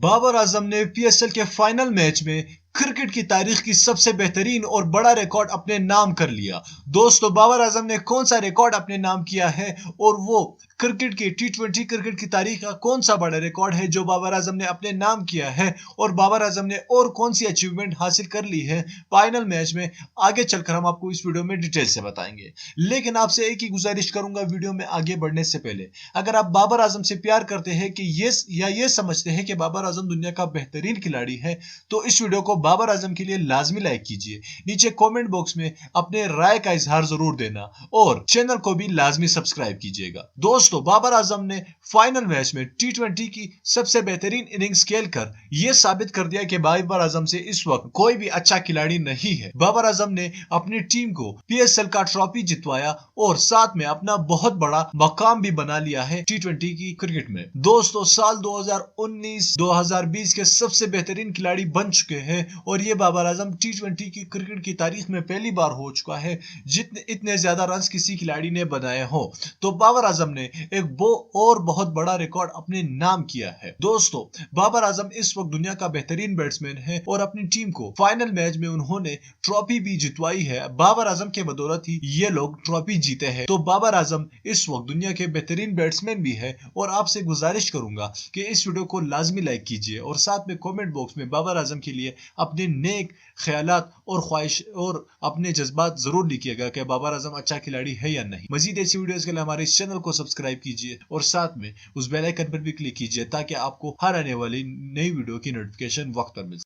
बाबर आजम ने पीएसएल के final match में क्रिकेट की तारीख की सबसे बेहतरीन और बड़ा रिकॉर्ड अपने नाम कर लिया। दोस्तों, बाबर आजम ने कौन सा रिकॉर्ड अपने नाम किया है और वो क्रिकेट की T20 क्रिकेट की तारीख का कौन सा बड़ा रिकॉर्ड है जो बाबर आजम ने अपने नाम किया है, और बाबर आजम ने और कौन सी अचीवमेंट हासिल कर ली है फाइनल मैच में, आगे चलकर हम आपको इस वीडियो में डिटेल से बताएंगे। लेकिन आपसे एक ही गुजारिश करूंगा, वीडियो में आगे बढ़ने से पहले अगर आप बाबर आजम से प्यार करते हैं कि ये समझते हैं कि बाबर आजम दुनिया का बेहतरीन खिलाड़ी है, तो इस वीडियो को बाबर आजम के लिए लाजमी लाइक कीजिए। नीचे कमेंट बॉक्स में अपने राय का इजहार जरूर देना और चैनल को भी लाजमी सब्सक्राइब कीजिएगा। दोस्तों, बाबर आजम ने फाइनल मैच में T20 की सबसे बेहतरीन इनिंग्स खेलकर यह साबित कर दिया कि बाबर आजम से इस वक्त कोई भी अच्छा खिलाड़ी नहीं है। बाबर आजम ने अपनी टीम को पीएसएल का ट्रॉफी जितवाया और साथ में अपना बहुत बड़ा मकाम भी बना लिया है T20 की क्रिकेट में। दोस्तों, साल 2019-2020 के सबसे बेहतरीन खिलाड़ी बन चुके हैं और ये बाबर आजम T20 की क्रिकेट की तारीख में पहली बार हो चुका है जितने इतने ज्यादा रन किसी खिलाड़ी ने बनाए हो। तो बाबर आजम ने एक बहुत बड़ा रिकॉर्ड अपने नाम किया है। दोस्तों, बाबर आजम इस वक्त दुनिया का बेहतरीन बैट्समैन है और अपनी टीम को फाइनल मैच में उन्होंने ट्रॉफी भी जितवाई है। बाबर आजम के बदौलत ही ये लोग ट्रॉफी जीते हैं। तो बाबर आजम इस वक्त दुनिया के बेहतरीन बैट्समैन भी है और आपसे गुजारिश करूंगा कि इस वीडियो को लाजमी लाइक कीजिए और साथ में कमेंट बॉक्स में बाबर आजम के लिए अपने नेक ख्यालात और ख्वाहिश और अपने जज्बात जरूर लिखिएगा कि बाबर आजम अच्छा खिलाड़ी है या नहीं। मजीद ऐसी वीडियोस के लिए हमारे इस चैनल को सब्सक्राइब कीजिए और साथ में उस बेल आइकन पर भी क्लिक कीजिए ताकि आपको हर आने वाली नई वीडियो की नोटिफिकेशन वक्त पर मिल सके।